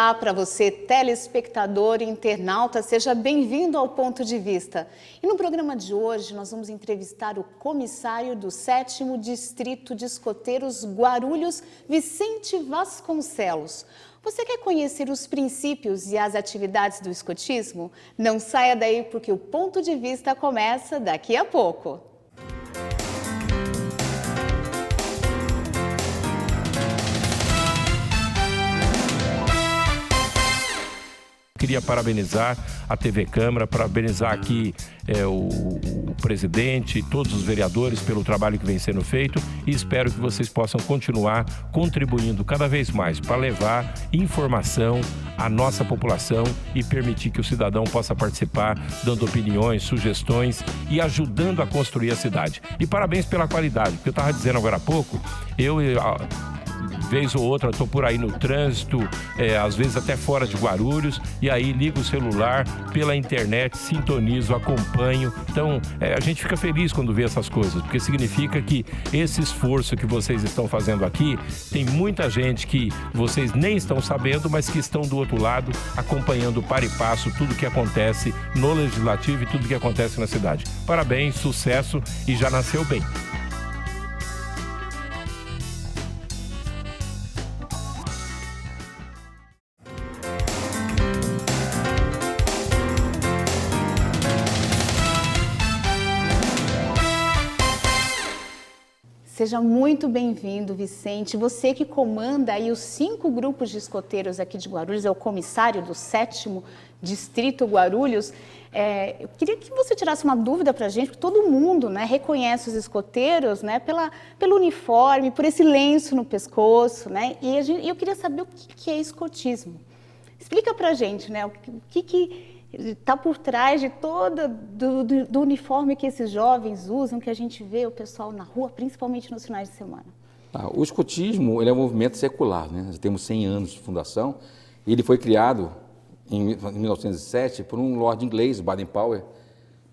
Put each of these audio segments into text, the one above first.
Olá para você, telespectador e internauta, seja bem-vindo ao Ponto de Vista. E no programa de hoje nós vamos entrevistar o comissário do 7º Distrito de Escoteiros Guarulhos, Vicente Vasconcelos. Você quer conhecer os princípios e as atividades do escotismo? Não saia daí porque o Ponto de Vista começa daqui a pouco. Queria parabenizar a TV Câmara, parabenizar aqui o presidente e todos os vereadores pelo trabalho que vem sendo feito e espero que vocês possam continuar contribuindo cada vez mais para levar informação à nossa população e permitir que o cidadão possa participar, dando opiniões, sugestões e ajudando a construir a cidade. E parabéns pela qualidade, porque eu estava dizendo agora há pouco, vez ou outra estou por aí no trânsito, às vezes até fora de Guarulhos, e aí ligo o celular pela internet, sintonizo, acompanho. Então, a gente fica feliz quando vê essas coisas, porque significa que esse esforço que vocês estão fazendo aqui, tem muita gente que vocês nem estão sabendo, mas que estão do outro lado, acompanhando para e passo tudo que acontece no Legislativo e tudo que acontece na cidade. Parabéns, sucesso e já nasceu bem. Seja muito bem-vindo, Vicente. Você que comanda aí os 5 grupos de escoteiros aqui de Guarulhos, é o comissário do 7º Distrito Guarulhos. Eu queria que você tirasse uma dúvida para a gente, porque todo mundo, né, reconhece os escoteiros, né, pelo uniforme, por esse lenço no pescoço, né, e eu queria saber o que é escotismo. Explica para a gente, né, o que está por trás de do uniforme que esses jovens usam, que a gente vê o pessoal na rua, principalmente nos finais de semana. O escotismo ele é um movimento secular, né? Nós temos 100 anos de fundação. Ele foi criado em 1907 por um lord inglês, Baden-Powell.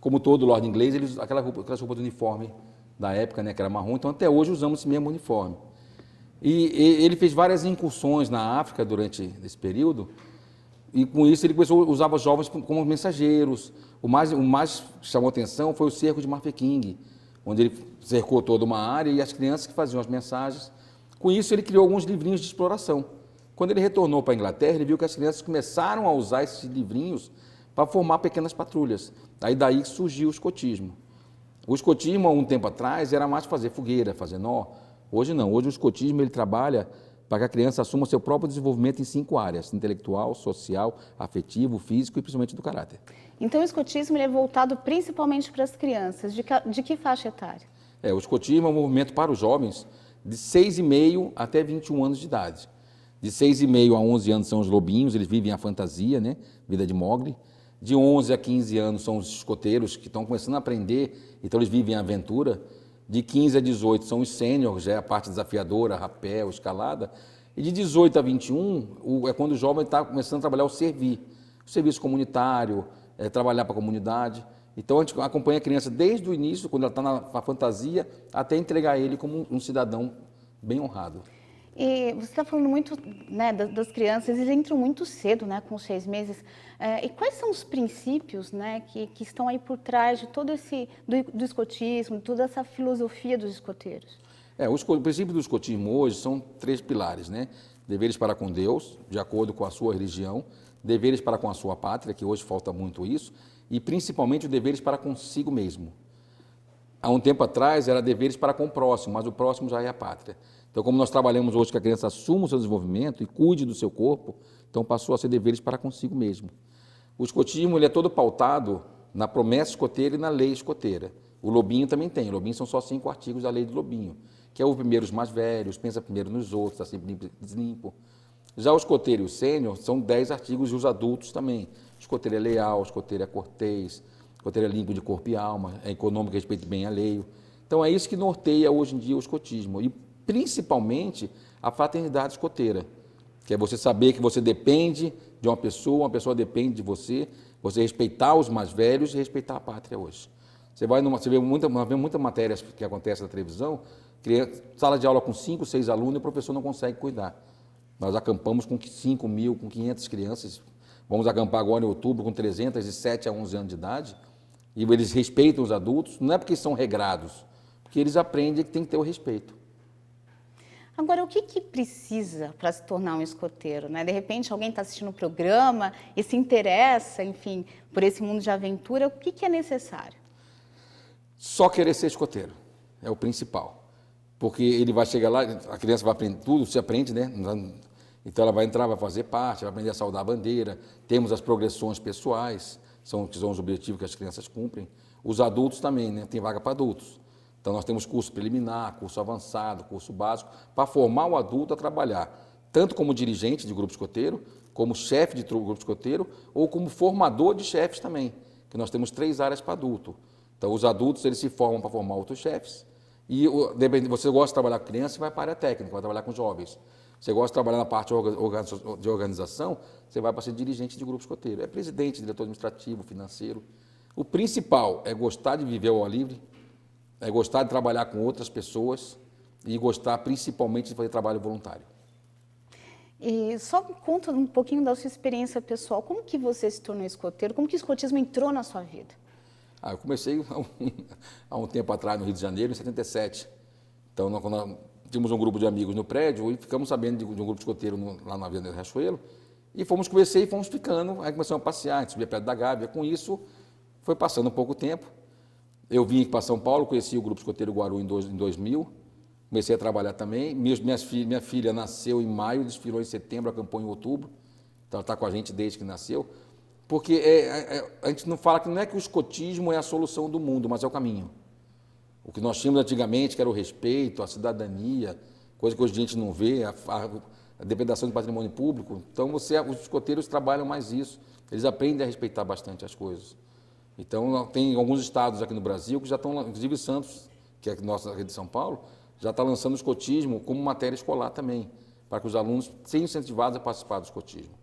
Como todo lord inglês, ele usa aquelas roupas de uniforme da época, né, que era marrom. Então, até hoje, usamos esse mesmo uniforme. E ele fez várias incursões na África durante esse período. E com isso ele começou a usar os jovens como mensageiros. O mais que chamou atenção foi o cerco de Mafeking, onde ele cercou toda uma área e as crianças que faziam as mensagens. Com isso ele criou alguns livrinhos de exploração. Quando ele retornou para a Inglaterra, ele viu que as crianças começaram a usar esses livrinhos para formar pequenas patrulhas. Daí surgiu o escotismo. O escotismo, há um tempo atrás, era mais fazer fogueira, fazer nó. Hoje não. Hoje o escotismo ele trabalha para que a criança assuma seu próprio desenvolvimento em 5 áreas: intelectual, social, afetivo, físico e principalmente do caráter. Então o escotismo ele é voltado principalmente para as crianças, de que faixa etária? O escotismo é um movimento para os jovens de 6,5 até 21 anos de idade. De 6,5 a 11 anos são os lobinhos, eles vivem a fantasia, né? Vida de Mowgli. De 11 a 15 anos são os escoteiros que estão começando a aprender, então eles vivem a aventura. De 15 a 18 são os sêniores, já é a parte desafiadora, rapel, escalada. E de 18 a 21 é quando o jovem está começando a trabalhar o serviço comunitário, trabalhar para a comunidade. Então a gente acompanha a criança desde o início, quando ela está na fantasia, até entregar ele como um cidadão bem honrado. E você está falando muito, né, das crianças, eles entram muito cedo, né, com 6 meses. E quais são os princípios, né, que estão aí por trás de todo do escotismo, toda essa filosofia dos escoteiros? O princípio do escotismo hoje são 3 pilares, né? Deveres para com Deus, de acordo com a sua religião, deveres para com a sua pátria, que hoje falta muito isso, e principalmente os deveres para consigo mesmo. Há um tempo atrás era deveres para com o próximo, mas o próximo já é a pátria. Então, como nós trabalhamos hoje que a criança assuma o seu desenvolvimento e cuide do seu corpo, então passou a ser deveres para consigo mesmo. O escotismo ele é todo pautado na promessa escoteira e na lei escoteira. O lobinho também tem. O lobinho são só 5 artigos da lei do lobinho, que é o primeiro os mais velhos, pensa primeiro nos outros, está sempre limpo. Já o escoteiro e o sênior são 10 artigos e os adultos também. O escoteiro é leal, o escoteiro é cortês, o escoteiro é limpo de corpo e alma, é econômico, respeita bem alheio. Então é isso que norteia hoje em dia o escotismo. E principalmente a fraternidade escoteira, que é você saber que você depende de uma pessoa depende de você respeitar os mais velhos e respeitar a pátria hoje. Você vê muita matérias que acontecem na televisão, sala de aula com 5, 6 alunos e o professor não consegue cuidar. Nós acampamos com 5 mil, com 500 crianças. Vamos acampar agora em outubro com 300 de 7 a 11 anos de idade. E eles respeitam os adultos, não é porque são regrados, porque eles aprendem que tem que ter o respeito. Agora, o que precisa para se tornar um escoteiro, né? De repente, alguém está assistindo o programa e se interessa, enfim, por esse mundo de aventura, o que é necessário? Só querer ser escoteiro é o principal. Porque ele vai chegar lá, a criança vai aprender, tudo se aprende, né? Então ela vai entrar, vai fazer parte, vai aprender a saudar a bandeira, temos as progressões pessoais, que são os objetivos que as crianças cumprem. Os adultos também, né? Tem vaga para adultos. Então nós temos curso preliminar, curso avançado, curso básico, para formar o adulto a trabalhar, tanto como dirigente de grupo escoteiro, como chefe de grupo escoteiro, ou como formador de chefes também, que nós temos 3 áreas para adulto. Então os adultos eles se formam para formar outros chefes, e você gosta de trabalhar com criança, você vai para a área técnica, vai trabalhar com jovens. Você gosta de trabalhar na parte de organização, você vai para ser dirigente de grupo escoteiro. É presidente, diretor administrativo, financeiro. O principal é gostar de viver ao ar livre, é gostar de trabalhar com outras pessoas e gostar principalmente de fazer trabalho voluntário. E só conta um pouquinho da sua experiência pessoal. Como que você se tornou escoteiro? Como que o escotismo entrou na sua vida? Eu comecei há um tempo atrás no Rio de Janeiro, em 77. Então, nós tínhamos um grupo de amigos no prédio e ficamos sabendo de um grupo de escoteiro lá na Avenida Riachuelo e fomos conversar e fomos ficando. Aí começamos a passear, a gente subia perto da Gávea. Com isso, foi passando um pouco tempo. Eu vim para São Paulo, conheci o Grupo Escoteiro Guaru em 2000, comecei a trabalhar também. Minha filha nasceu em maio, desfilou em setembro, acampou em outubro, então ela está com a gente desde que nasceu. Porque a gente não fala que não é que o escotismo é a solução do mundo, mas é o caminho. O que nós tínhamos antigamente, que era o respeito, a cidadania, coisa que hoje a gente não vê, a depredação do patrimônio público. Então, os escoteiros trabalham mais isso, eles aprendem a respeitar bastante as coisas. Então, tem alguns estados aqui no Brasil que já estão, inclusive Santos, que é a nossa rede de São Paulo, já está lançando o escotismo como matéria escolar também, para que os alunos sejam incentivados a participar do escotismo.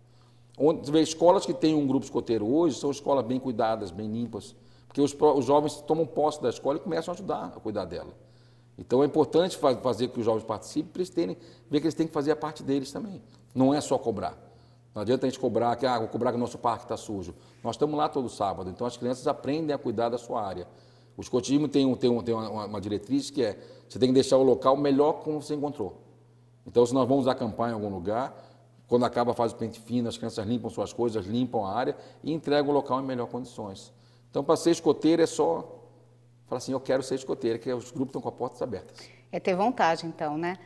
Escolas que têm um grupo escoteiro hoje são escolas bem cuidadas, bem limpas, porque os jovens tomam posse da escola e começam a ajudar a cuidar dela. Então, é importante fazer que os jovens participem, para eles ver que eles têm que fazer a parte deles também. Não é só cobrar. Não adianta a gente cobrar vou cobrar que o nosso parque está sujo. Nós estamos lá todo sábado, então as crianças aprendem a cuidar da sua área. O escotismo tem uma diretriz que é, você tem que deixar o local melhor como você encontrou. Então, se nós vamos acampar em algum lugar, quando acaba a fase do pente fino, as crianças limpam suas coisas, limpam a área e entregam o local em melhores condições. Então, para ser escoteiro é só falar assim, eu quero ser escoteiro, que os grupos estão com as portas abertas. É ter vontade, então, né?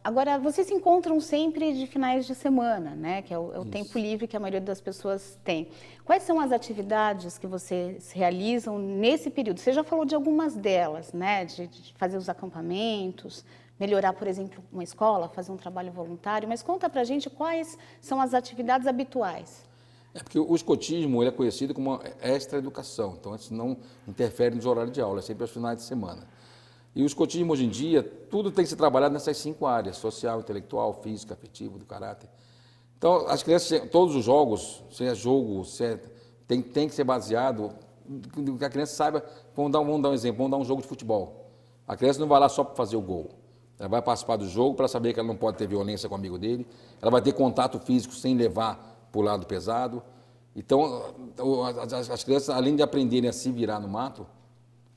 Agora, vocês se encontram sempre de finais de semana, né? Que é o tempo livre que a maioria das pessoas tem. Quais são as atividades que vocês realizam nesse período? Você já falou de algumas delas, né? De fazer os acampamentos, melhorar, por exemplo, uma escola, fazer um trabalho voluntário, mas conta pra gente quais são as atividades habituais. É porque o escotismo ele é conhecido como uma extra-educação, então isso não interfere nos horários de aula, é sempre aos finais de semana. E o escotismo hoje em dia, tudo tem que ser trabalhado nessas 5 áreas, social, intelectual, física, afetiva, do caráter. Então, as crianças, todos os jogos, se é jogo, tem que ser baseado, que a criança saiba, vamos dar um exemplo, vamos dar um jogo de futebol. A criança não vai lá só para fazer o gol, ela vai participar do jogo para saber que ela não pode ter violência com o amigo dele, ela vai ter contato físico sem levar para o lado pesado. Então, as crianças, além de aprenderem a se virar no mato,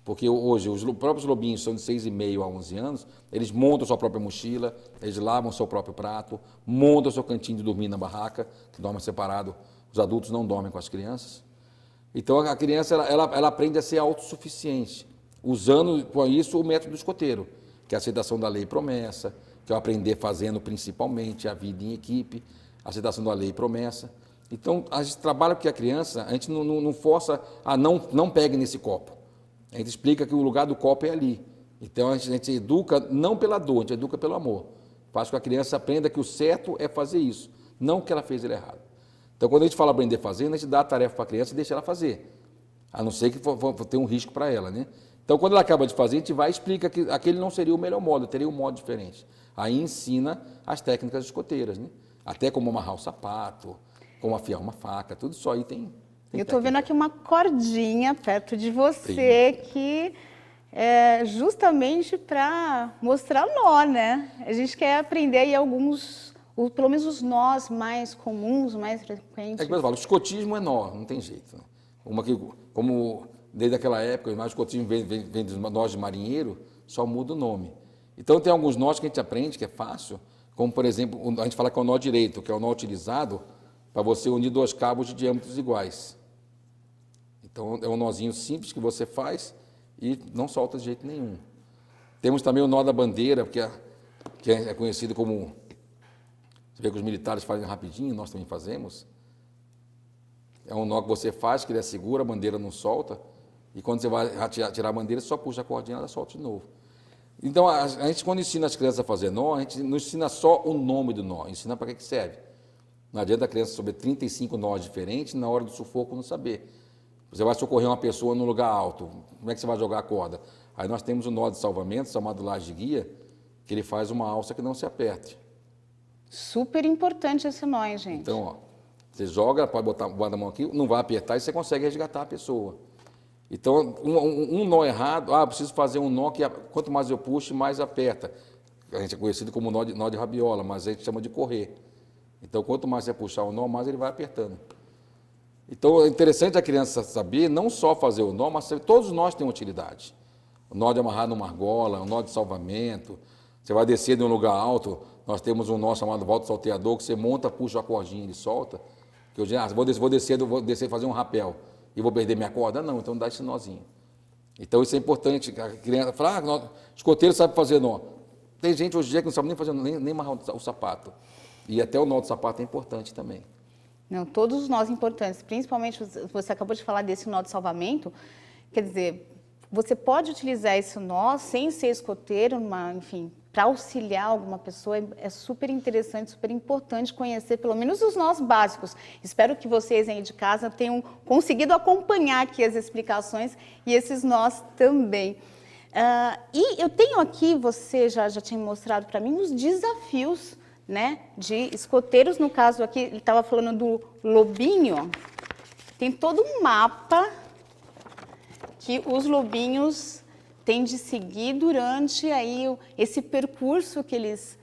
porque hoje os próprios lobinhos são de 6,5 a 11 anos, eles montam sua própria mochila, eles lavam seu próprio prato, montam seu cantinho de dormir na barraca, que dorme separado, os adultos não dormem com as crianças. Então a criança ela aprende a ser autossuficiente, usando com isso o método do escoteiro, que é a aceitação da lei e promessa, que é o aprender fazendo principalmente, a vida em equipe, a aceitação da lei e promessa. Então a gente trabalha com a criança, a gente não força a não pegue nesse copo. A gente explica que o lugar do copo é ali. Então, a gente educa não pela dor, a gente educa pelo amor. Faz com que a criança aprenda que o certo é fazer isso, não que ela fez ele errado. Então, quando a gente fala aprender fazendo, a gente dá a tarefa para a criança e deixa ela fazer. A não ser que for ter um risco para ela, né? Então, quando ela acaba de fazer, a gente vai e explica que aquele não seria o melhor modo, teria um modo diferente. Aí ensina as técnicas escoteiras, né? Até como amarrar o sapato, como afiar uma faca, tudo isso aí tem eu estou vendo aqui uma cordinha perto de você que é justamente para mostrar nó, né? A gente quer aprender aí alguns pelo menos os nós mais comuns, mais frequentes? É que eu falo, o escotismo é nó, não tem jeito. Né? Como desde aquela época, o escotismo vem dos nós de marinheiro, só muda o nome. Então tem alguns nós que a gente aprende, que é fácil, como por exemplo, a gente fala que é o nó direito, que é o nó utilizado para você unir dois cabos de diâmetros iguais. Então é um nozinho simples que você faz e não solta de jeito nenhum. Temos também o nó da bandeira, que é conhecido como... Você vê que os militares fazem rapidinho, nós também fazemos. É um nó que você faz, que ele é seguro, a bandeira não solta. E quando você vai tirar a bandeira, você só puxa a cordinha e ela solta de novo. Então, a gente, quando ensina as crianças a fazer nó, a gente não ensina só o nome do nó, ensina para que serve. Não adianta a criança saber 35 nós diferentes na hora do sufoco não saber. Você vai socorrer uma pessoa num lugar alto, como é que você vai jogar a corda? Aí nós temos um nó de salvamento, chamado laje de guia, que ele faz uma alça que não se aperte. Super importante esse nó, hein, gente? Então, ó, você joga, pode botar a mão aqui, não vai apertar e você consegue resgatar a pessoa. Então, um nó errado, preciso fazer um nó que quanto mais eu puxo, mais aperta. A gente é conhecido como nó de rabiola, mas a gente chama de correr. Então, quanto mais você puxar o nó, mais ele vai apertando. Então, é interessante a criança saber não só fazer o nó, mas saber, todos os nós têm utilidade. O nó de amarrar numa argola, o nó de salvamento. Você vai descer de um lugar alto, nós temos um nó chamado volta salteador, que você monta, puxa a cordinha e ele solta. Que eu digo, vou descer fazer um rapel e vou perder minha corda? Não, então dá esse nozinho. Então isso é importante. A criança fala, escoteiro sabe fazer nó. Tem gente hoje em dia que não sabe nem fazer, nem amarrar o sapato. E até o nó do sapato é importante também. Não, todos os nós importantes, principalmente você acabou de falar desse nó de salvamento, quer dizer, você pode utilizar esse nó sem ser escoteiro, enfim, para auxiliar alguma pessoa, é super interessante, super importante conhecer pelo menos os nós básicos. Espero que vocês aí de casa tenham conseguido acompanhar aqui as explicações e esses nós também. E eu tenho aqui, você já tinha mostrado para mim, os desafios, né, de escoteiros. No caso aqui, ele estava falando do lobinho, tem todo um mapa que os lobinhos têm de seguir durante aí esse percurso que eles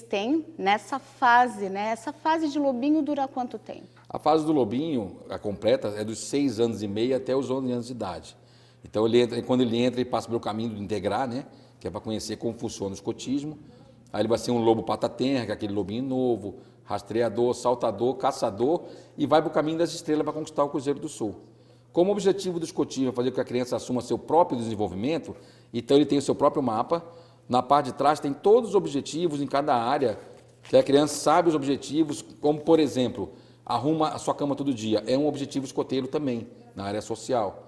têm nessa fase, né? Essa fase de lobinho dura quanto tempo? A fase do lobinho, a completa, é dos 6 anos e meio até os 11 anos de idade. Então, quando ele entra, ele passa pelo caminho do integrar, né? Que é para conhecer como funciona o escotismo. Aí ele vai ser um lobo pata-tenra, que é aquele lobinho novo, rastreador, saltador, caçador, e vai para o caminho das estrelas para conquistar o Cruzeiro do Sul. Como objetivo do escotismo é fazer com que a criança assuma seu próprio desenvolvimento, então ele tem o seu próprio mapa. Na parte de trás tem todos os objetivos em cada área, que a criança sabe os objetivos, como, por exemplo, arruma a sua cama todo dia. É um objetivo escoteiro também, na área social.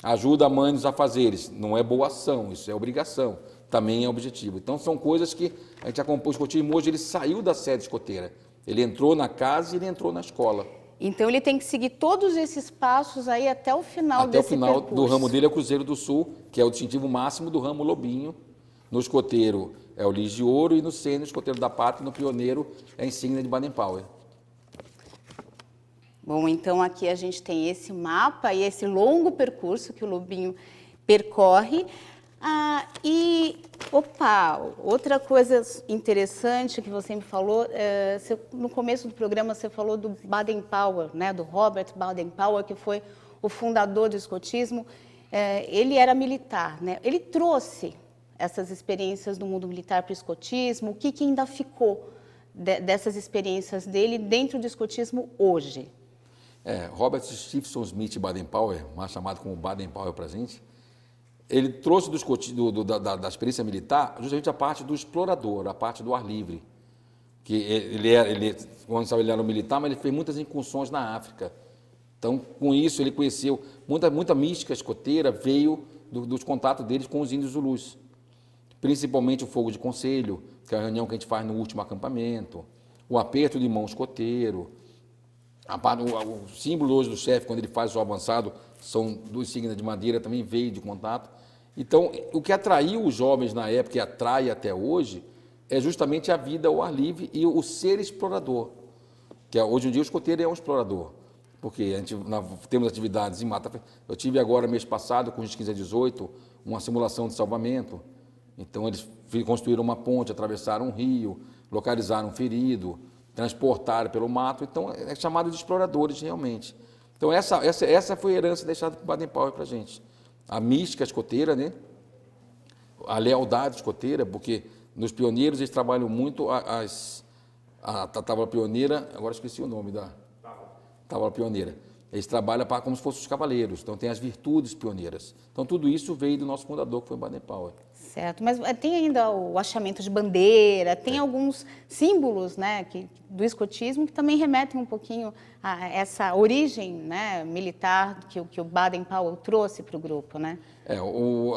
Ajuda a mãe nos afazeres. Não é boa ação, isso é obrigação. Também é objetivo. Então, são coisas que a gente acompanha. O escotismo hoje, ele saiu da sede escoteira. Ele entrou na casa e ele entrou na escola. Então, ele tem que seguir todos esses passos aí até o final desse percurso. Até o final do ramo dele é o Cruzeiro do Sul, que é o distintivo máximo do ramo lobinho. No escoteiro é o Lis de Ouro e no Sênior, escoteiro da Pátria, no Pioneiro, é a insígnia de Baden-Powell. Bom, então aqui a gente tem esse mapa e esse longo percurso que o lobinho percorre. Outra coisa interessante que você me falou, no começo do programa você falou do Baden-Powell, né, do Robert Baden-Powell, que foi o fundador do escotismo. Ele era militar, né? Ele trouxe essas experiências do mundo militar para o escotismo. O que ainda ficou dessas experiências dele dentro do escotismo hoje? Robert Stephenson Smith Baden-Powell, mais chamado como Baden-Powell para a gente, ele trouxe da experiência militar justamente a parte do explorador, a parte do ar livre. Que quando ele era um militar, mas ele fez muitas incursões na África. Então, com isso, ele conheceu muita mística escoteira, veio dos contatos deles com os índios zulus. Principalmente o fogo de conselho, que é a reunião que a gente faz no último acampamento, o aperto de mão escoteiro, o símbolo hoje do chefe, quando ele faz o avançado, são 2 signas de madeira, também veio de contato. Então, o que atraiu os jovens na época e atrai até hoje é justamente a vida ao ar livre e o ser explorador. Hoje em dia o escoteiro é um explorador, porque temos atividades em mata. Eu tive agora, mês passado, com os 15 a 18, uma simulação de salvamento. Então, eles construíram uma ponte, atravessaram um rio, localizar um ferido, transportar pelo mato. Então, é chamado de exploradores realmente. Então, essa foi a herança deixada por Baden-Powell para a gente. A mística escoteira, né? A lealdade escoteira, porque nos pioneiros eles trabalham muito a tábua pioneira, agora esqueci o nome da tábua pioneira. Eles trabalham como se fossem os cavaleiros, então tem as virtudes pioneiras. Então tudo isso veio do nosso fundador, que foi Baden-Powell. Certo, mas tem ainda o achamento de bandeira, tem alguns símbolos, né, do escotismo que também remetem um pouquinho a essa origem, né, militar que o Baden-Powell trouxe para o grupo, né?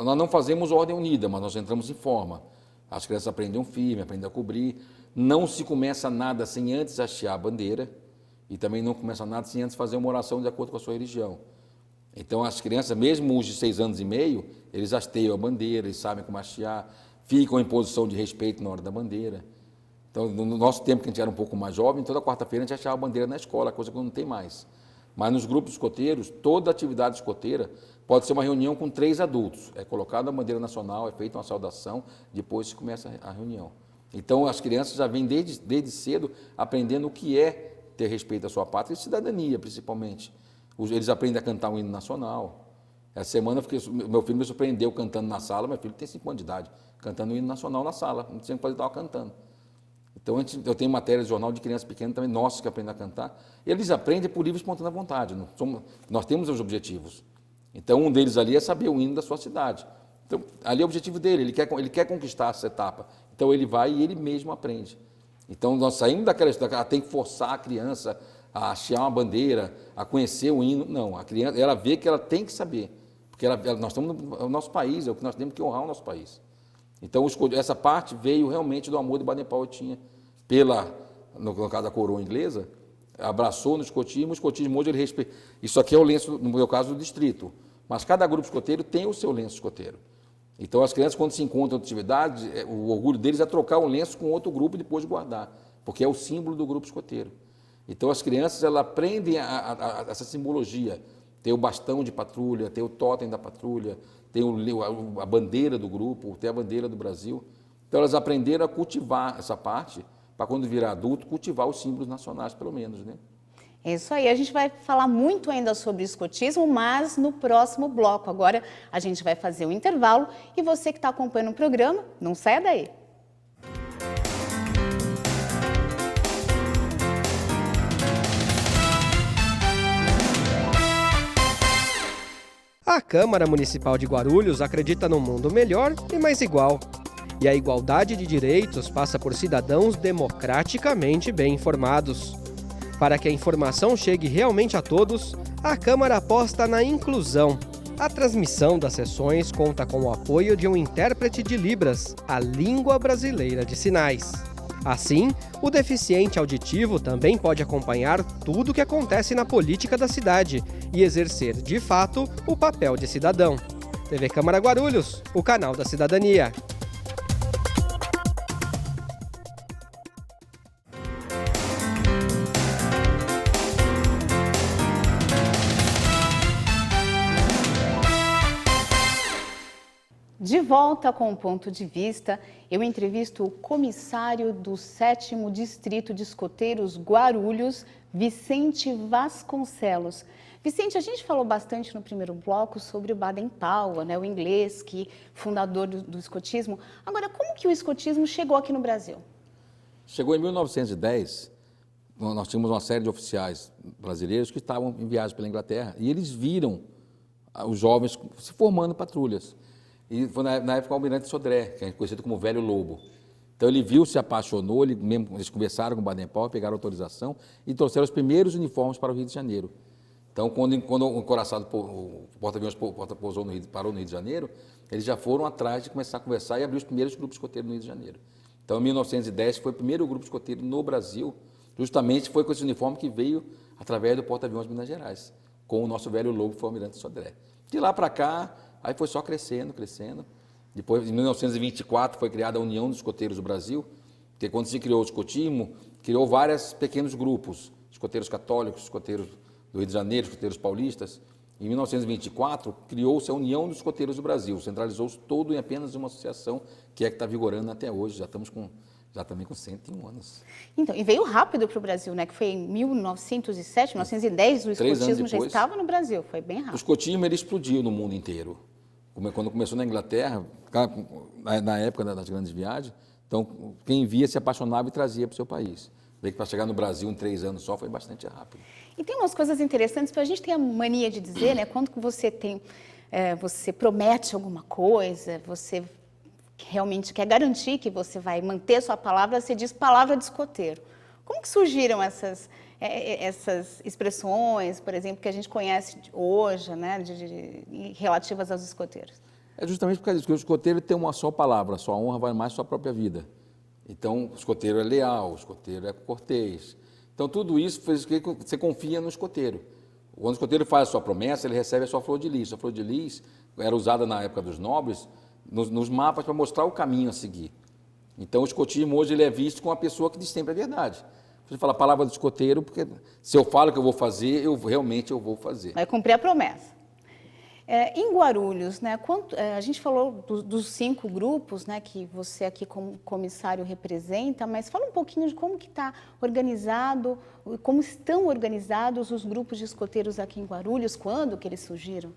Nós não fazemos ordem unida, mas nós entramos em forma. As crianças aprendem firme, aprendem a cobrir. Não se começa nada sem antes hastear a bandeira e também não começa nada sem antes fazer uma oração de acordo com a sua religião. Então, as crianças, mesmo os de 6 anos e meio, eles hasteiam a bandeira, eles sabem como hastear, ficam em posição de respeito na hora da bandeira. Então, no nosso tempo, que a gente era um pouco mais jovem, toda quarta-feira a gente hasteava a bandeira na escola, coisa que não tem mais. Mas nos grupos escoteiros, toda atividade escoteira pode ser uma reunião com 3 adultos. É colocada a bandeira nacional, é feita uma saudação, depois se começa a reunião. Então, as crianças já vêm desde cedo aprendendo o que é ter respeito à sua pátria e cidadania, principalmente. Eles aprendem a cantar um hino nacional. Essa semana, meu filho me surpreendeu cantando na sala, meu filho tem 5 anos de idade, cantando o hino nacional na sala, não tinha que fazer, estava cantando. Então, eu tenho matéria de jornal de crianças pequenas também, nossos que aprendem a cantar. Eles aprendem por livre e espontânea vontade. Nós temos os objetivos. Então, um deles ali é saber o hino da sua cidade. Então, ali é o objetivo dele, ele quer conquistar essa etapa. Então, ele vai e ele mesmo aprende. Então, nós saímos daquela história, tem que forçar a criança a hastear uma bandeira, a conhecer o hino. Não, a criança, ela vê que ela tem que saber. Porque nós estamos no nosso país, é o que nós temos que honrar o nosso país. Então, essa parte veio realmente do amor que Baden-Powell tinha no caso da coroa inglesa, abraçou no escotismo. O escotismo hoje, ele respeita. Isso aqui é o lenço, no meu caso, do distrito. Mas cada grupo escoteiro tem o seu lenço escoteiro. Então, as crianças, quando se encontram em atividade, o orgulho deles é trocar o lenço com outro grupo e depois guardar, porque é o símbolo do grupo escoteiro. Então, as crianças, elas aprendem essa simbologia. Tem o bastão de patrulha, tem o totem da patrulha, tem a bandeira do grupo, tem a bandeira do Brasil. Então, elas aprenderam a cultivar essa parte, para quando virar adulto, cultivar os símbolos nacionais, pelo menos, né? É isso aí, a gente vai falar muito ainda sobre escotismo, mas no próximo bloco. Agora a gente vai fazer um intervalo e você que está acompanhando o programa, não saia daí. A Câmara Municipal de Guarulhos acredita num mundo melhor e mais igual. E a igualdade de direitos passa por cidadãos democraticamente bem informados. Para que a informação chegue realmente a todos, a Câmara aposta na inclusão. A transmissão das sessões conta com o apoio de um intérprete de Libras, a língua brasileira de sinais. Assim, o deficiente auditivo também pode acompanhar tudo o que acontece na política da cidade e exercer, de fato, o papel de cidadão. TV Câmara Guarulhos, o canal da cidadania. De volta com o Ponto de Vista, eu entrevisto o comissário do 7º Distrito de Escoteiros Guarulhos, Vicente Vasconcelos. Vicente, a gente falou bastante no primeiro bloco sobre o Baden-Powell, né, o inglês, fundador do escotismo. Agora, como que o escotismo chegou aqui no Brasil? Chegou em 1910, nós tínhamos uma série de oficiais brasileiros que estavam em viagem pela Inglaterra e eles viram os jovens se formando em patrulhas. E foi na época o Almirante Sodré, que é conhecido como Velho Lobo. Então ele viu, se apaixonou, eles conversaram com o Baden-Powell, pegaram autorização e trouxeram os primeiros uniformes para o Rio de Janeiro. Então, quando o encoraçado, o porta-aviões parou no Rio de Janeiro, eles já foram atrás de começar a conversar e abrir os primeiros grupos escoteiros no Rio de Janeiro. Então, em 1910, foi o primeiro grupo escoteiro no Brasil, justamente foi com esse uniforme que veio através do porta-aviões de Minas Gerais, com o nosso Velho Lobo, que foi o Almirante Sodré. De lá para cá, aí foi só crescendo. Depois, em 1924, foi criada a União dos Escoteiros do Brasil, porque quando se criou o escotismo, criou vários pequenos grupos, escoteiros católicos, escoteiros do Rio de Janeiro, escoteiros paulistas. Em 1924, criou-se a União dos Escoteiros do Brasil, centralizou-se todo em apenas uma associação, que está vigorando até hoje. Já estamos com já também com 101 anos. Então, e veio rápido para o Brasil, né? Que foi em 1907, 1910, o escotismo já estava no Brasil, foi bem O rápido. escotismo ele explodiu no mundo inteiro. Quando começou na Inglaterra, na época das grandes viagens, então quem via se apaixonava e trazia para o seu país. Vê que para chegar no Brasil em 3 anos só foi bastante rápido. E tem umas coisas interessantes, porque a gente tem a mania de dizer, né? Quando você você promete alguma coisa, você realmente quer garantir que você vai manter sua palavra, você diz palavra de escoteiro. Como que surgiram essas expressões, por exemplo, que a gente conhece hoje, né, relativas aos escoteiros? É justamente por causa disso, que o escoteiro tem uma só palavra, sua honra vale mais que sua própria vida. Então, o escoteiro é leal, o escoteiro é cortês. Então, tudo isso faz com que você confia no escoteiro. Quando o escoteiro faz a sua promessa, ele recebe a sua flor de lis. A flor de lis era usada na época dos nobres, nos mapas, para mostrar o caminho a seguir. Então, o escotismo hoje ele é visto como uma pessoa que diz sempre a verdade. Você fala a palavra do escoteiro, porque se eu falo que eu vou fazer, realmente eu vou fazer. Vai cumprir a promessa. Em Guarulhos, né, a gente falou dos 5 grupos, né, que você aqui como comissário representa, mas fala um pouquinho de como que está organizado, como estão organizados os grupos de escoteiros aqui em Guarulhos, quando que eles surgiram?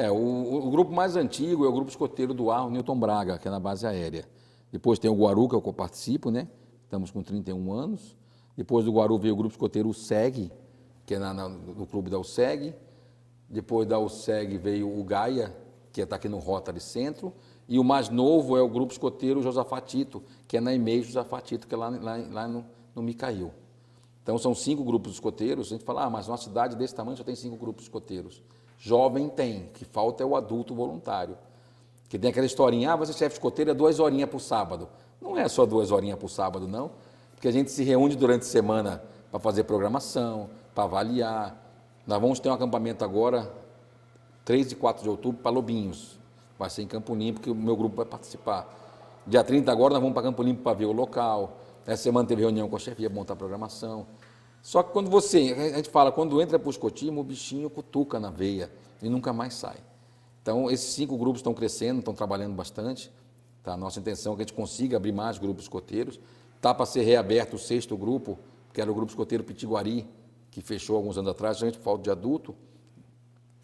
O grupo mais antigo é o grupo escoteiro do Ar, o Newton Braga, que é na base aérea. Depois tem o Guaru, que é o que eu participo, né? Estamos com 31 anos. Depois do Guaru veio o grupo escoteiro USEG, que é no clube da USEG. Depois da USEG veio o Gaia, que está aqui no Rotary Centro. E o mais novo é o grupo escoteiro Josafá Tito, que é na EMEI Josafá Tito, que é lá no Micail. Então, são 5 grupos escoteiros. A gente fala, mas numa cidade desse tamanho só tem 5 grupos escoteiros. Jovem tem, o que falta é o adulto voluntário. Que tem aquela historinha, você é chefe escoteiro, é 2 horinhas por sábado. Não é só 2 horinhas por sábado, não. Porque a gente se reúne durante a semana para fazer programação, para avaliar. Nós vamos ter um acampamento agora, 3 e 4 de outubro, para Lobinhos. Vai ser em Campo Limpo, que o meu grupo vai participar. Dia 30 agora nós vamos para Campo Limpo para ver o local. Essa semana teve reunião com a chefia para montar a programação. Só que quando a gente fala, quando entra para o escotismo, o bichinho cutuca na veia e nunca mais sai. Então, esses 5 grupos estão crescendo, estão trabalhando bastante. Tá? A nossa intenção é que a gente consiga abrir mais grupos escoteiros. Está para ser reaberto o 6º grupo, que era o grupo escoteiro Pitiguari, que fechou alguns anos atrás, justamente por falta de adulto.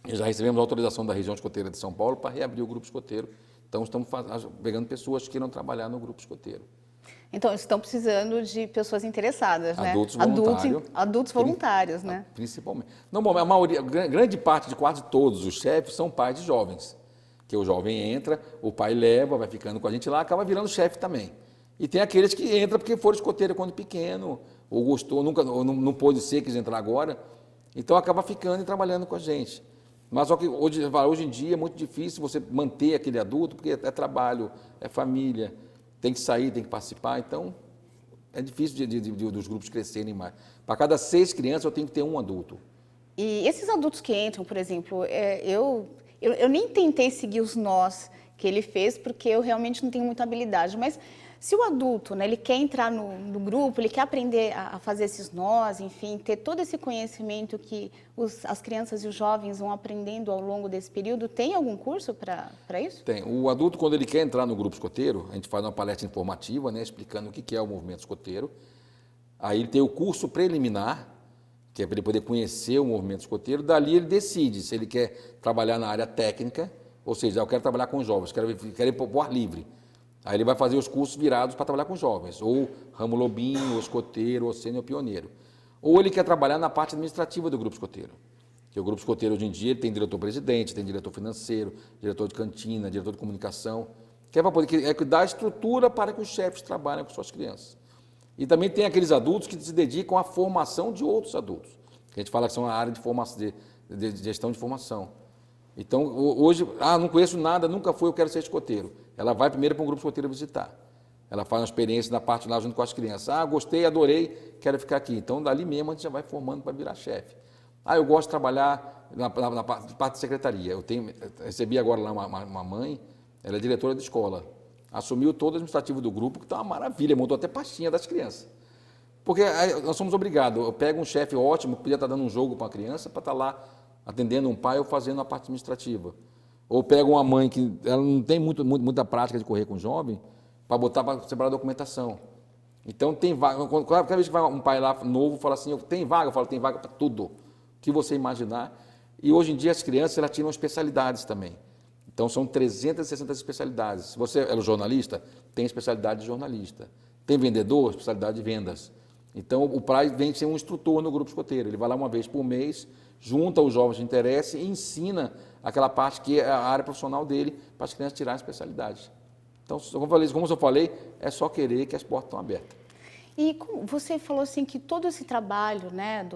E já recebemos a autorização da região escoteira de São Paulo para reabrir o grupo escoteiro. Então, estamos pegando pessoas que queiram trabalhar no grupo escoteiro. Então, estão precisando de pessoas interessadas, né? Adultos voluntários, né? Principalmente. Não, bom, a maioria, grande parte de quase todos os chefes são pais de jovens. Que o jovem entra, o pai leva, vai ficando com a gente lá, acaba virando chefe também. E tem aqueles que entram porque foram escoteiro quando pequeno, ou gostou, ou não pôde ser, quis entrar agora. Então, acaba ficando e trabalhando com a gente. Mas só que hoje em dia é muito difícil você manter aquele adulto, porque é trabalho, é família, tem que sair, tem que participar, então é difícil dos grupos crescerem mais. Para cada 6 crianças eu tenho que ter um adulto. E esses adultos que entram, por exemplo, eu nem tentei seguir os nós que ele fez, porque eu realmente não tenho muita habilidade, mas se o adulto, né, ele quer entrar no grupo, ele quer aprender a fazer esses nós, enfim, ter todo esse conhecimento que as crianças e os jovens vão aprendendo ao longo desse período, tem algum curso para isso? Tem. O adulto, quando ele quer entrar no grupo escoteiro, a gente faz uma palestra informativa, né, explicando o que é o movimento escoteiro. Aí ele tem o curso preliminar, que é para ele poder conhecer o movimento escoteiro. Dali ele decide se ele quer trabalhar na área técnica, ou seja, eu quero trabalhar com jovens, quero ir para o ar livre. Aí ele vai fazer os cursos virados para trabalhar com jovens, ou ramo lobinho, ou escoteiro, ou sênior pioneiro. Ou ele quer trabalhar na parte administrativa do grupo escoteiro. Que o grupo escoteiro hoje em dia tem diretor-presidente, tem diretor financeiro, diretor de cantina, diretor de comunicação, que é para poder dar estrutura para que os chefes trabalhem com suas crianças. E também tem aqueles adultos que se dedicam à formação de outros adultos, que a gente fala que são a área de formação, de gestão de formação. Então, hoje, não conheço nada, nunca fui, eu quero ser escoteiro. Ela vai primeiro para um grupo escoteiro visitar. Ela faz uma experiência na parte lá junto com as crianças. Gostei, adorei, quero ficar aqui. Então, dali mesmo a gente já vai formando para virar chefe. Eu gosto de trabalhar na parte de secretaria. Eu recebi agora lá uma mãe, ela é diretora de escola. Assumiu todo o administrativo do grupo, que está uma maravilha, montou até pastinha das crianças. Porque nós somos obrigados. Eu pego um chefe ótimo, que podia estar dando um jogo para a criança, para estar lá atendendo um pai ou fazendo a parte administrativa. Ou pego uma mãe que ela não tem muita prática de correr com jovem, para botar para separar a documentação. Então, tem vaga. Cada vez que vai um pai lá novo, fala assim, tem vaga? Eu falo, tem vaga para tudo que você imaginar. E hoje em dia as crianças elas tiram especialidades também. Então, são 360 especialidades. Se você é jornalista, tem especialidade de jornalista. Tem vendedor, especialidade de vendas. Então, o pai vem ser um instrutor no grupo escoteiro. Ele vai lá uma vez por mês, junta os jovens de interesse e ensina aquela parte que é a área profissional dele para as crianças tirarem especialidades. Então, como eu falei, é só querer que as portas estão abertas. E você falou assim que todo esse trabalho, né,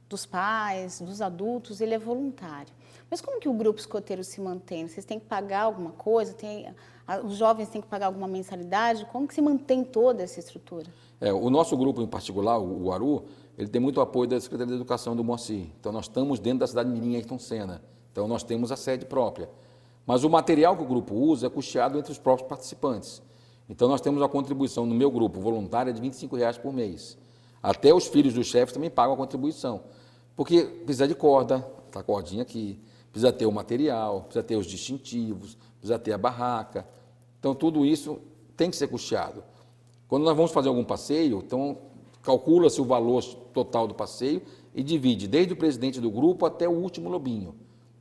dos pais, dos adultos, ele é voluntário. Mas como que o grupo escoteiro se mantém? Vocês têm que pagar alguma coisa? Os jovens têm que pagar alguma mensalidade? Como que se mantém toda essa estrutura? O nosso grupo em particular, o Guaru, ele tem muito apoio da Secretaria de Educação do Moacir. Então, nós estamos dentro da cidade mirim Ayrton Senna. Então, nós temos a sede própria. Mas o material que o grupo usa é custeado entre os próprios participantes. Então, nós temos a contribuição no meu grupo voluntária de R$ 25 por mês. Até os filhos dos chefes também pagam a contribuição. Porque precisa de corda, está a cordinha aqui, precisa ter o material, precisa ter os distintivos, precisa ter a barraca. Então, tudo isso tem que ser custeado. Quando nós vamos fazer algum passeio, então calcula-se o valor total do passeio e divide desde o presidente do grupo até o último lobinho.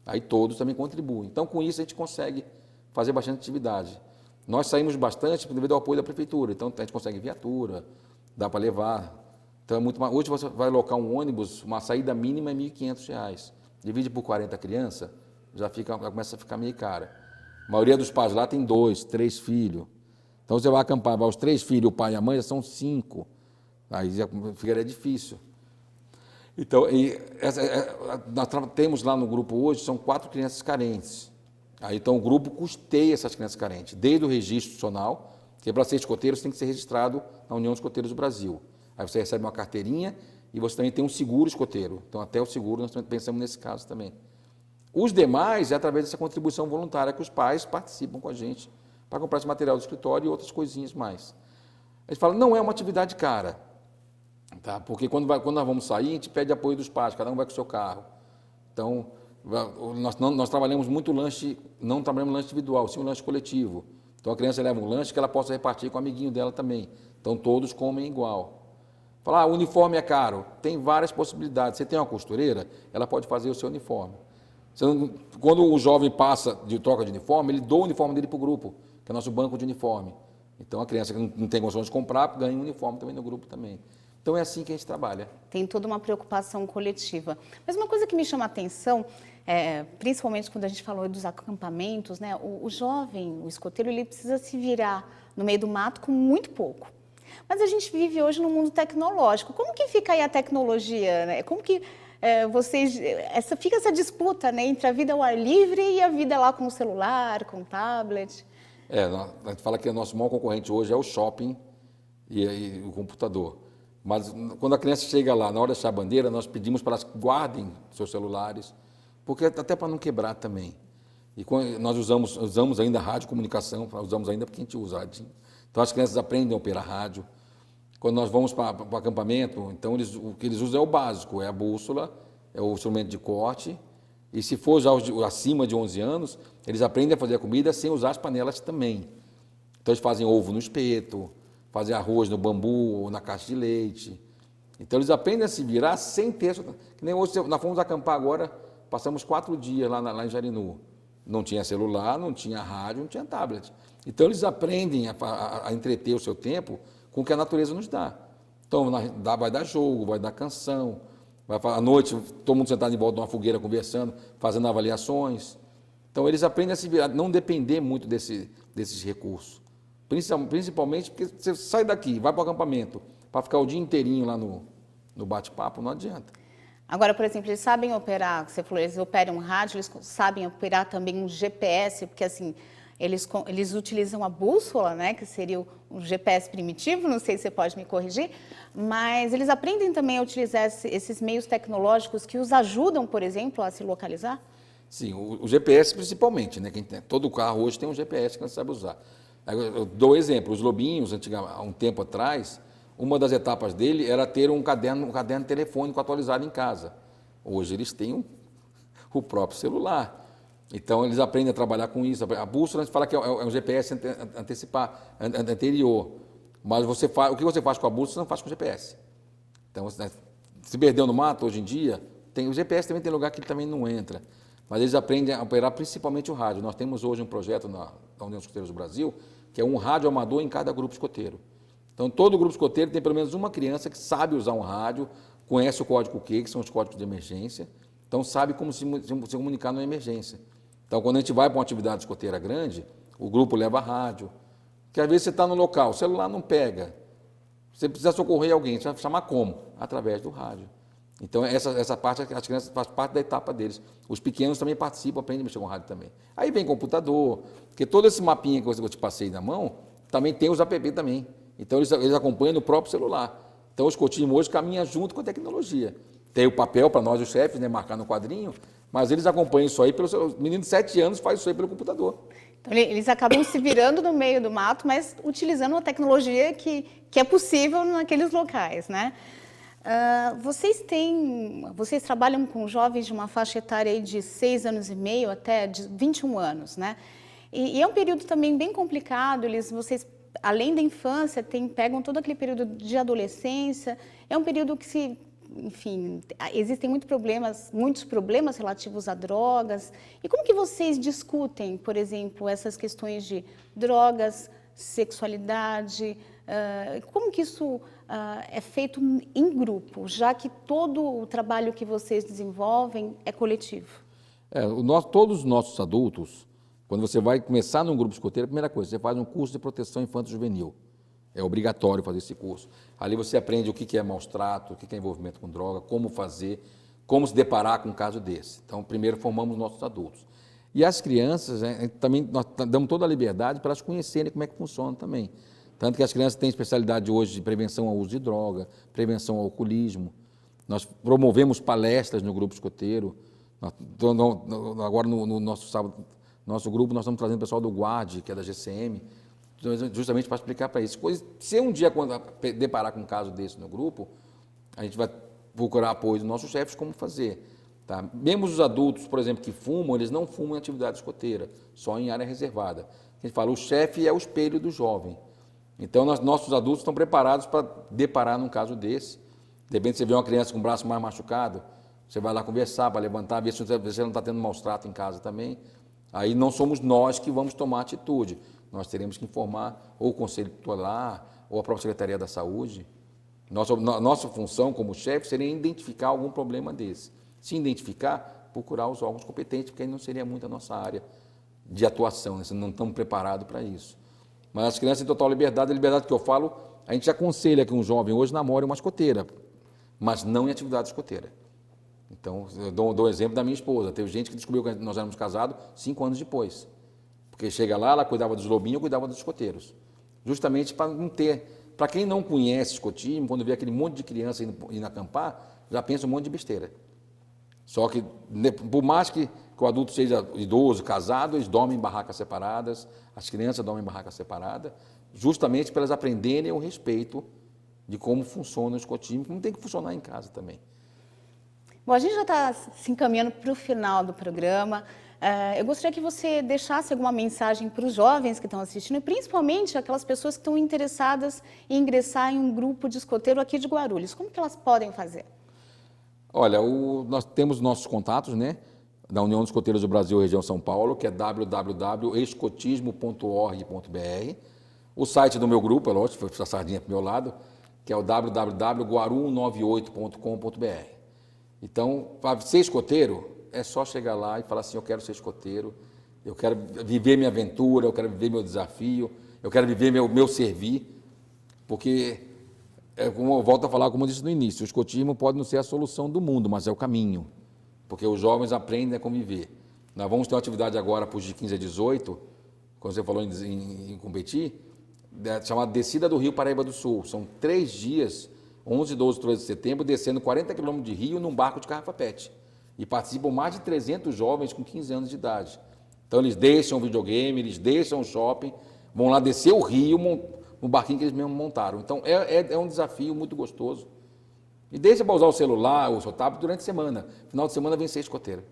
Aí todos também contribuem. Então, com isso, a gente consegue fazer bastante atividade. Nós saímos bastante devido ao apoio da prefeitura. Então, a gente consegue viatura, dá para levar. Então, é muito mais. Hoje você vai alocar um ônibus, uma saída mínima é R$ 1.500. Divide por 40 crianças, já começa a ficar meio cara. A maioria dos pais lá tem 2, 3 filhos. Então, você vai acampar, vai os 3 filhos, o pai e a mãe, já são 5. Aí já ficaria difícil. Então, nós temos lá no grupo hoje, são 4 crianças carentes. Aí, então, o grupo custeia essas crianças carentes, desde o registro institucional, que para ser escoteiro você tem que ser registrado na União de Escoteiros do Brasil. Aí você recebe uma carteirinha e você também tem um seguro escoteiro. Então, até o seguro, nós pensamos nesse caso também. Os demais é através dessa contribuição voluntária que os pais participam com a gente para comprar esse material do escritório e outras coisinhas mais. A gente fala, não é uma atividade cara, tá? Porque quando nós vamos sair, a gente pede apoio dos pais, cada um vai com o seu carro. Então, nós trabalhamos muito lanche, não trabalhamos lanche individual, sim um lanche coletivo. Então, a criança leva um lanche que ela possa repartir com o amiguinho dela também. Então, todos comem igual. Falar, o uniforme é caro. Tem várias possibilidades. Você tem uma costureira, ela pode fazer o seu uniforme. Quando o jovem passa de troca de uniforme, ele doa o uniforme dele para o grupo, que é o nosso banco de uniforme. Então, a criança que não tem condições de comprar, ganha um uniforme também no grupo também. Então, é assim que a gente trabalha. Tem toda uma preocupação coletiva. Mas uma coisa que me chama a atenção, principalmente quando a gente falou dos acampamentos, né, o jovem, o escoteiro, ele precisa se virar no meio do mato com muito pouco. Mas a gente vive hoje num mundo tecnológico. Como que fica aí a tecnologia, né? Como que fica essa disputa, né, entre a vida ao ar livre e a vida lá com o celular, com o tablet? A gente fala que o nosso maior concorrente hoje é o shopping e o computador. Mas quando a criança chega lá, na hora de achar a bandeira, nós pedimos para elas guardem seus celulares, porque até para não quebrar também. E nós usamos ainda a rádio comunicação, usamos ainda porque a gente usa. Então as crianças aprendem a operar rádio. Quando nós vamos para o acampamento, então o que eles usam é o básico, é a bússola, é o instrumento de corte. E se for já acima de 11 anos, eles aprendem a fazer a comida sem usar as panelas também. Então eles fazem ovo no espeto, fazem arroz no bambu ou na caixa de leite. Então eles aprendem a se virar sem ter... Que nem hoje, nós fomos acampar agora, passamos 4 dias lá em Jarinu. Não tinha celular, não tinha rádio, não tinha tablet. Então eles aprendem a entreter o seu tempo com o que a natureza nos dá. Então vai dar jogo, vai dar canção, à noite todo mundo sentado em volta de uma fogueira conversando, fazendo avaliações. Então eles aprendem a se virar, não depender muito desses recursos. Principalmente porque você sai daqui, vai para o acampamento, para ficar o dia inteirinho lá no bate-papo, não adianta. Agora, por exemplo, eles sabem operar, você falou, eles operam rádio, eles sabem operar também um GPS, porque assim, eles utilizam a bússola, né, que seria o GPS primitivo, não sei se você pode me corrigir, mas eles aprendem também a utilizar esses meios tecnológicos que os ajudam, por exemplo, a se localizar? Sim, o GPS principalmente, né? Todo carro hoje tem um GPS que não sabe usar. Eu dou exemplo, os lobinhos, há um tempo atrás, uma das etapas dele era ter um caderno telefônico atualizado em casa. Hoje eles têm o próprio celular. Então, eles aprendem a trabalhar com isso. A bússola, a gente fala que é um GPS anterior. Mas o que você faz com a bússola, você não faz com o GPS. Então, se perdeu no mato, hoje em dia, o GPS também tem lugar que ele também não entra. Mas eles aprendem a operar principalmente o rádio. Nós temos hoje um projeto na União dos Escoteiros do Brasil, que é um rádio amador em cada grupo escoteiro. Então, todo grupo escoteiro tem pelo menos uma criança que sabe usar um rádio, conhece o código Q, que são os códigos de emergência, então sabe como se comunicar numa emergência. Então, quando a gente vai para uma atividade escoteira grande, o grupo leva rádio, que às vezes você está no local, o celular não pega, você precisa socorrer alguém, você vai chamar como? Através do rádio. Então, essa parte, as crianças faz parte da etapa deles. Os pequenos também participam, aprendem a mexer com rádio também. Aí vem computador, porque todo esse mapinha que eu te passei na mão, também tem os app também. Então, eles acompanham no próprio celular. Então, o escotismo hoje caminha junto com a tecnologia. Tem o papel para nós, os chefes, né, marcar no quadrinho, mas eles acompanham isso aí pelo celular. O menino de 7 anos faz isso aí pelo computador. Então, eles acabam se virando no meio do mato, mas utilizando uma tecnologia que é possível naqueles locais, né? Vocês trabalham com jovens de uma faixa etária aí de 6 anos e meio até de 21 anos, né? E é um período também bem complicado, vocês, além da infância, pegam todo aquele período de adolescência, é um período que enfim, existem muitos problemas relativos a drogas. E como que vocês discutem, por exemplo, essas questões de drogas, sexualidade? Como que isso é feito em grupo, já que todo o trabalho que vocês desenvolvem é coletivo? Todos os nossos adultos, quando você vai começar num grupo escoteiro, a primeira coisa, você faz um curso de proteção infanto-juvenil. É obrigatório fazer esse curso. Ali você aprende o que é maus tratos, o que é envolvimento com droga, como fazer, como se deparar com um caso desse. Então, primeiro formamos nossos adultos. E as crianças, também nós damos toda a liberdade para elas conhecerem como é que funciona também. Tanto que as crianças têm especialidade hoje de prevenção ao uso de droga, prevenção ao alcoolismo. Nós promovemos palestras no grupo escoteiro. Agora, no nosso grupo, nós estamos trazendo o pessoal do GUARD, que é da GCM, justamente para explicar para isso. Se um dia, quando deparar com um caso desse no grupo, a gente vai procurar apoio dos nossos chefes como fazer. Tá? Mesmo os adultos, por exemplo, que fumam, eles não fumam em atividade escoteira, só em área reservada. A gente fala, o chefe é o espelho do jovem. Então, nossos adultos estão preparados para deparar num caso desse. De repente, você vê uma criança com o braço mais machucado, você vai lá conversar, para levantar, ver se você não está tendo maus trato em casa também. Aí não somos nós que vamos tomar atitude. Nós teremos que informar ou o Conselho Tutelar ou a própria Secretaria da Saúde. Nossa função como chefe seria identificar algum problema desse. Se identificar, procurar os órgãos competentes, porque aí não seria muito a nossa área de atuação, né? Não estamos preparados para isso. Mas as crianças têm total liberdade, a liberdade que eu falo, a gente aconselha que um jovem hoje namore uma escoteira, mas não em atividade escoteira. Então, eu dou o exemplo da minha esposa. Teve gente que descobriu que nós éramos casados 5 anos depois. Porque chega lá, ela cuidava dos lobinhos, eu cuidava dos escoteiros. Justamente para não ter... Para quem não conhece escotismo, quando vê aquele monte de criança indo acampar, já pensa um monte de besteira. Só que, por mais que o adulto seja idoso, casado, eles dormem em barracas separadas, as crianças dormem em barracas separadas, justamente para elas aprenderem o respeito de como funciona o escotismo, como tem que funcionar em casa também. Bom, a gente já está se encaminhando para o final do programa. Eu gostaria que você deixasse alguma mensagem para os jovens que estão assistindo, e principalmente aquelas pessoas que estão interessadas em ingressar em um grupo de escoteiro aqui de Guarulhos. Como que elas podem fazer? Olha, nós temos nossos contatos, né, da União dos Escoteiros do Brasil, região São Paulo, que é www.escotismo.org.br. O site do meu grupo, é lógico, foi essa sardinha para o meu lado, que é o www.guaru98.com.br. Então, para ser escoteiro, é só chegar lá e falar assim, eu quero ser escoteiro, eu quero viver minha aventura, eu quero viver meu desafio, eu quero viver meu servir, porque, como eu volto a falar, como eu disse no início, o escotismo pode não ser a solução do mundo, mas é o caminho, porque os jovens aprendem a conviver. Nós vamos ter uma atividade agora para os de 15 a 18, quando você falou em competir, chamada Descida do Rio Paraíba do Sul. São 3 dias, 11, 12 e 13 de setembro, descendo 40 quilômetros de rio num barco de garrafa PET. E participam mais de 300 jovens com 15 anos de idade. Então, eles deixam o videogame, eles deixam o shopping, vão lá descer o rio no barquinho que eles mesmos montaram. Então, é um desafio muito gostoso. E deixa para usar o celular, o seu tablet durante a semana. Final de semana vem ser escoteiro.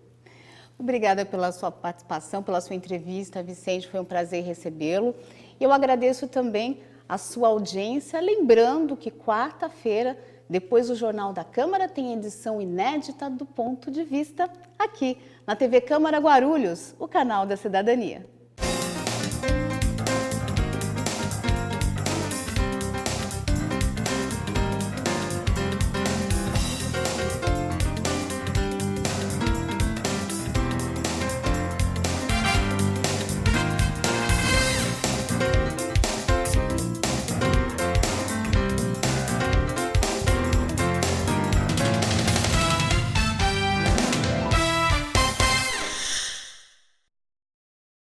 Obrigada pela sua participação, pela sua entrevista, Vicente. Foi um prazer recebê-lo. E eu agradeço também a sua audiência, lembrando que quarta-feira, depois do Jornal da Câmara, tem edição inédita do Ponto de Vista aqui na TV Câmara Guarulhos, o canal da cidadania.